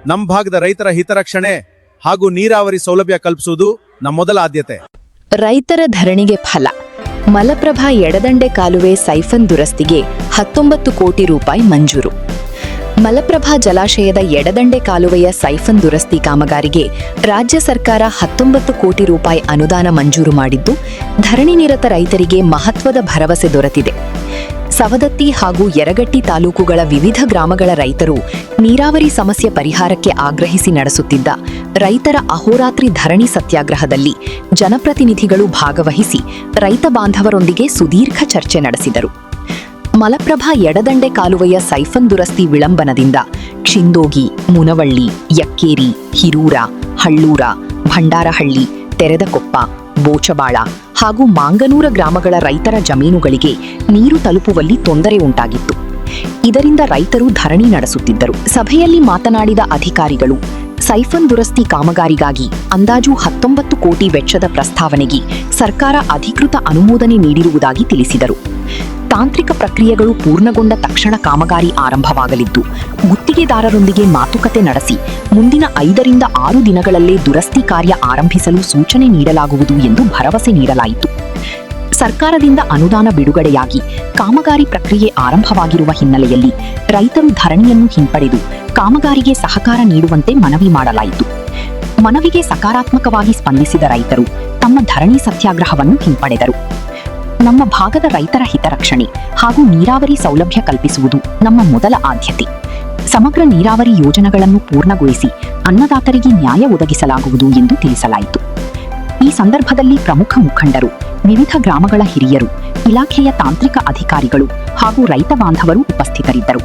ನಮ್ಮ ಭಾಗದ ರೈತರ ಹಿತರಕ್ಷಣೆ ಹಾಗೂ ನೀರಾವರಿ ಸೌಲಭ್ಯ ಕಲ್ಪಿಸುವುದು ನಮ್ಮ ಮೊದಲ ಆದ್ಯತೆ. ರೈತರ ಧರಣಿಗೆ ಫಲ. ಮಲಪ್ರಭಾ ಎಡದಂಡೆ ಕಾಲುವೆ ಸೈಫನ್ ದುರಸ್ತಿಗೆ 19 ಕೋಟಿ ರೂಪಾಯಿ ಮಂಜೂರು. ಮಲಪ್ರಭಾ ಜಲಾಶಯದ ಎಡದಂಡೆ ಕಾಲುವೆಯ ಸೈಫನ್ ದುರಸ್ತಿ ಕಾಮಗಾರಿಗೆ ರಾಜ್ಯ ಸರ್ಕಾರ 19 ಕೋಟಿ ರೂಪಾಯಿ ಅನುದಾನ ಮಂಜೂರು ಮಾಡಿದ್ದು, ಧರಣಿ ನಿರತ ರೈತರಿಗೆ ಮಹತ್ವದ ಭರವಸೆ ದೊರೆತಿದೆ. ಸವದತ್ತಿ ಹಾಗೂ ಯರಗಟ್ಟಿ ತಾಲೂಕುಗಳ ವಿವಿಧ ಗ್ರಾಮಗಳ ರೈತರು ನೀರಾವರಿ ಸಮಸ್ಯೆ ಪರಿಹಾರಕ್ಕೆ ಆಗ್ರಹಿಸಿ ನಡೆಸುತ್ತಿದ್ದ ರೈತರ ಅಹೋರಾತ್ರಿ ಧರಣಿ ಸತ್ಯಾಗ್ರಹದಲ್ಲಿ ಜನಪ್ರತಿನಿಧಿಗಳು ಭಾಗವಹಿಸಿ ರೈತ ಬಾಂಧವರೊಂದಿಗೆ ಸುದೀರ್ಘ ಚರ್ಚೆ ನಡೆಸಿದರು. ಮಲಪ್ರಭಾ ಎಡದಂಡೆ ಕಾಲುವೆಯ ಸೈಫನ್ ದುರಸ್ತಿ ವಿಳಂಬನದಿಂದ ಕ್ಷಿಂದೋಗಿ, ಮುನವಳ್ಳಿ, ಯಕ್ಕೇರಿ, ಹಿರೂರ, ಹಳ್ಳೂರ, ಭಂಡಾರಹಳ್ಳಿ, ತೆರೆದಕೊಪ್ಪ, ಬೋಚಬಾಳ ಹಾಗೂ ಮಾಂಗನೂರ ಗ್ರಾಮಗಳ ರೈತರ ಜಮೀನುಗಳಿಗೆ ನೀರು ತಲುಪುವಲ್ಲಿ ತೊಂದರೆ ಉಂಟಾಗಿತ್ತು. ಇದರಿಂದ ರೈತರು ಧರಣಿ ನಡೆಸುತ್ತಿದ್ದರು. ಸಭೆಯಲ್ಲಿ ಮಾತನಾಡಿದ ಅಧಿಕಾರಿಗಳು, ಸೈಫನ್ ದುರಸ್ತಿ ಕಾಮಗಾರಿಗಾಗಿ ಅಂದಾಜು 19 ಕೋಟಿ ವೆಚ್ಚದ ಪ್ರಸ್ತಾವನೆಗೆ ಸರ್ಕಾರ ಅಧಿಕೃತ ಅನುಮೋದನೆ ನೀಡಿರುವುದಾಗಿ ತಿಳಿಸಿದರು. ತಾಂತ್ರಿಕ ಪ್ರಕ್ರಿಯೆಗಳು ಪೂರ್ಣಗೊಂಡ ತಕ್ಷಣ ಕಾಮಗಾರಿ ಆರಂಭವಾಗಲಿದ್ದು, ಗುತ್ತಿಗೆದಾರರೊಂದಿಗೆ ಮಾತುಕತೆ ನಡೆಸಿ ಮುಂದಿನ 5 ರಿಂದ 6 ದಿನಗಳಲ್ಲೇ ದುರಸ್ತಿ ಕಾರ್ಯ ಆರಂಭಿಸಲು ಸೂಚನೆ ನೀಡಲಾಗುವುದು ಎಂದು ಭರವಸೆ ನೀಡಲಾಯಿತು. ಸರ್ಕಾರದಿಂದ ಅನುದಾನ ಬಿಡುಗಡೆಯಾಗಿ ಕಾಮಗಾರಿ ಪ್ರಕ್ರಿಯೆ ಆರಂಭವಾಗಿರುವ ಹಿನ್ನೆಲೆಯಲ್ಲಿ ರೈತರು ಧರಣಿಯನ್ನು ಹಿಂಪಡೆದು ಕಾಮಗಾರಿಗೆ ಸಹಕಾರ ನೀಡುವಂತೆ ಮನವಿ ಮಾಡಲಾಯಿತು. ಮನವಿಗೆ ಸಕಾರಾತ್ಮಕವಾಗಿ ಸ್ಪಂದಿಸಿದ ರೈತರು ತಮ್ಮ ಧರಣಿ ಸತ್ಯಾಗ್ರಹವನ್ನು ಹಿಂಪಡೆದರು. ನಮ್ಮ ಭಾಗದ ರೈತರ ಹಿತರಕ್ಷಣೆ ಹಾಗೂ ನೀರಾವರಿ ಸೌಲಭ್ಯ ಕಲ್ಪಿಸುವುದು ನಮ್ಮ ಮೊದಲ ಆದ್ಯತೆ. ಸಮಗ್ರ ನೀರಾವರಿ ಯೋಜನೆಗಳನ್ನು ಪೂರ್ಣಗೊಳಿಸಿ ಅನ್ನದಾತರಿಗೆ ನ್ಯಾಯ ಒದಗಿಸಲಾಗುವುದು ಎಂದು ತಿಳಿಸಲಾಯಿತು. ಈ ಸಂದರ್ಭದಲ್ಲಿ ಪ್ರಮುಖ ಮುಖಂಡರು, ವಿವಿಧ ಗ್ರಾಮಗಳ ಹಿರಿಯರು, ಇಲಾಖೆಯ ತಾಂತ್ರಿಕ ಅಧಿಕಾರಿಗಳು ಹಾಗೂ ರೈತ ಬಾಂಧವರು ಉಪಸ್ಥಿತರಿದ್ದರು.